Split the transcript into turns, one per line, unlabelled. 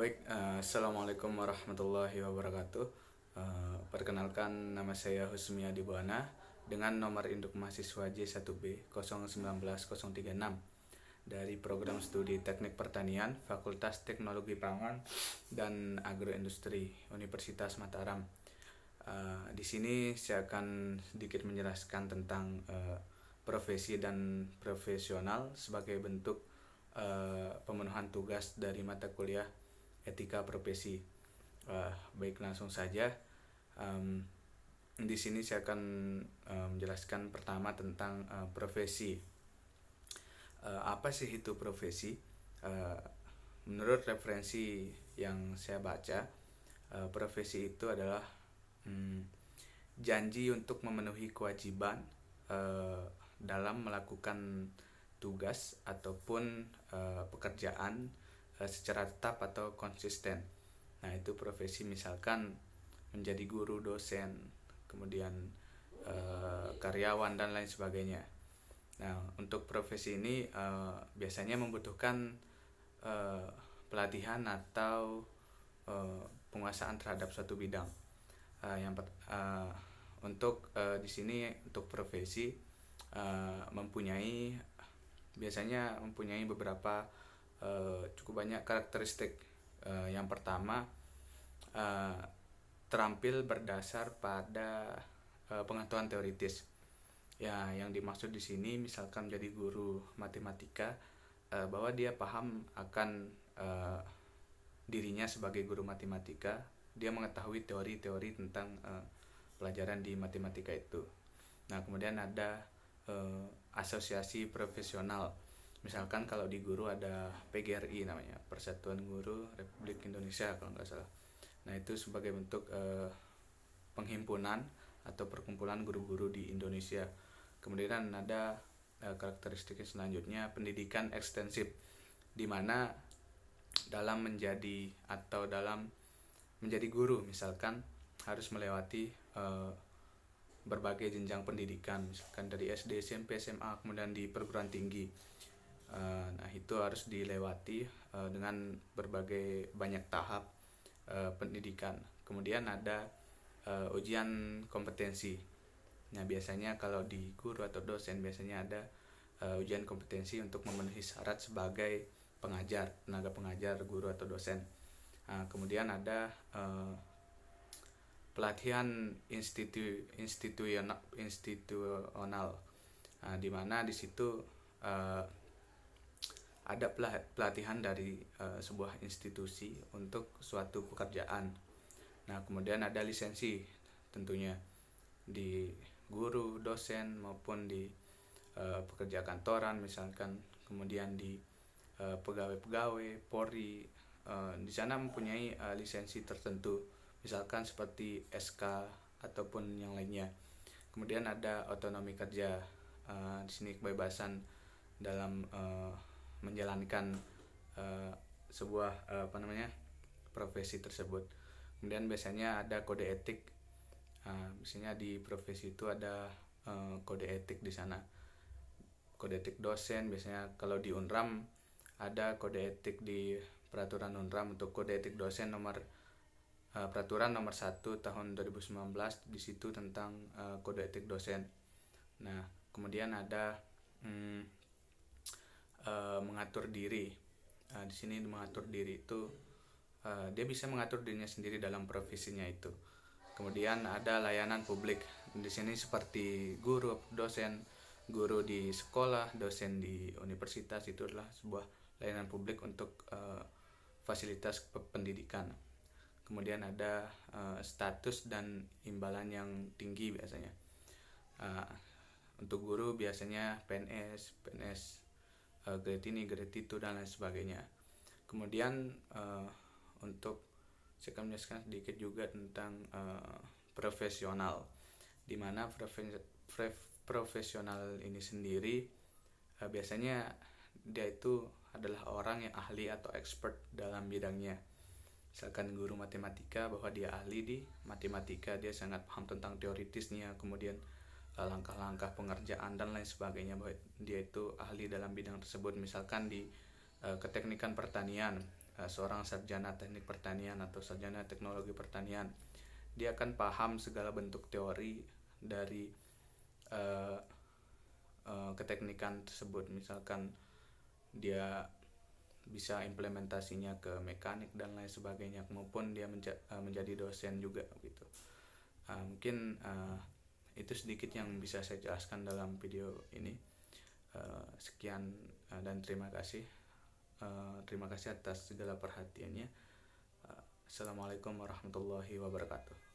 Assalamualaikum warahmatullahi wabarakatuh. Perkenalkan, nama saya Husmi Adibwana dengan nomor induk mahasiswa J1B 019036 dari program studi Teknik Pertanian Fakultas Teknologi Pangan dan Agroindustri Universitas Mataram. Di sini saya akan sedikit menjelaskan tentang profesi dan profesional sebagai bentuk pemenuhan tugas dari mata kuliah etika profesi. Baik, langsung saja. Di sini saya akan menjelaskan pertama tentang profesi. Apa sih itu profesi? Menurut referensi yang saya baca, profesi itu adalah janji untuk memenuhi kewajiban dalam melakukan tugas ataupun pekerjaan secara tetap atau konsisten. Nah, itu profesi, misalkan menjadi guru, dosen, kemudian karyawan dan lain sebagainya. Nah, untuk profesi ini biasanya membutuhkan pelatihan atau penguasaan terhadap suatu bidang. Untuk di sini untuk profesi biasanya mempunyai beberapa cukup banyak karakteristik. Yang pertama, terampil berdasar pada pengetahuan teoritis. Ya, yang dimaksud di sini misalkan menjadi guru matematika, bahwa dia paham akan dirinya sebagai guru matematika, dia mengetahui teori-teori tentang pelajaran di matematika itu. Nah, kemudian ada asosiasi profesional. Misalkan kalau di guru ada PGRI namanya, Persatuan Guru Republik Indonesia kalau nggak salah. Nah, itu sebagai bentuk penghimpunan atau perkumpulan guru-guru di Indonesia. Kemudian ada karakteristik selanjutnya, pendidikan ekstensif, di mana dalam menjadi guru misalkan harus melewati berbagai jenjang pendidikan, misalkan dari SD, SMP, SMA, kemudian di perguruan tinggi. Nah, itu harus dilewati dengan berbagai banyak tahap pendidikan. Kemudian ada ujian kompetensi. Nah, biasanya kalau di guru atau dosen biasanya ada ujian kompetensi untuk memenuhi syarat sebagai pengajar, tenaga pengajar, guru atau dosen. Nah, kemudian ada pelatihan institusional, di mana di situ ada pelatihan dari sebuah institusi untuk suatu pekerjaan. Nah, kemudian ada lisensi tentunya di guru, dosen maupun di pekerja kantoran misalkan, kemudian di pegawai-pegawai Polri, di sana mempunyai lisensi tertentu, misalkan seperti SK ataupun yang lainnya. Kemudian ada otonomi kerja, di sini kebebasan dalam menjalankan sebuah profesi tersebut. Kemudian biasanya ada kode etik. Biasanya di profesi itu ada kode etik di sana. Kode etik dosen, biasanya kalau di Unram ada kode etik di peraturan Unram untuk kode etik dosen peraturan nomor 1 tahun 2019, di situ tentang kode etik dosen. Nah, kemudian ada mengatur diri. Di sini mengatur diri itu dia bisa mengatur dirinya sendiri dalam profesinya itu. Kemudian ada layanan publik. Di sini seperti guru, dosen, guru di sekolah, dosen di universitas, itu adalah sebuah layanan publik untuk fasilitas pendidikan. Kemudian ada status dan imbalan yang tinggi biasanya. Untuk guru biasanya PNS grade ini, grade itu, dan lain sebagainya. Kemudian untuk saya akan menjelaskan sedikit juga tentang profesional, di mana profesional ini sendiri biasanya dia itu adalah orang yang ahli atau expert dalam bidangnya. Misalkan guru matematika, bahwa dia ahli di matematika, dia sangat paham tentang teoritisnya, kemudian langkah-langkah pengerjaan dan lain sebagainya, bahwa dia itu ahli dalam bidang tersebut. Misalkan di keteknikan pertanian, seorang sarjana teknik pertanian atau sarjana teknologi pertanian, dia akan paham segala bentuk teori dari uh, keteknikan tersebut. Misalkan dia bisa implementasinya ke mekanik dan lain sebagainya, maupun dia menjadi dosen juga gitu. Mungkin itu sedikit yang bisa saya jelaskan dalam video ini. Sekian dan terima kasih. Terima kasih atas segala perhatiannya. Assalamualaikum warahmatullahi wabarakatuh.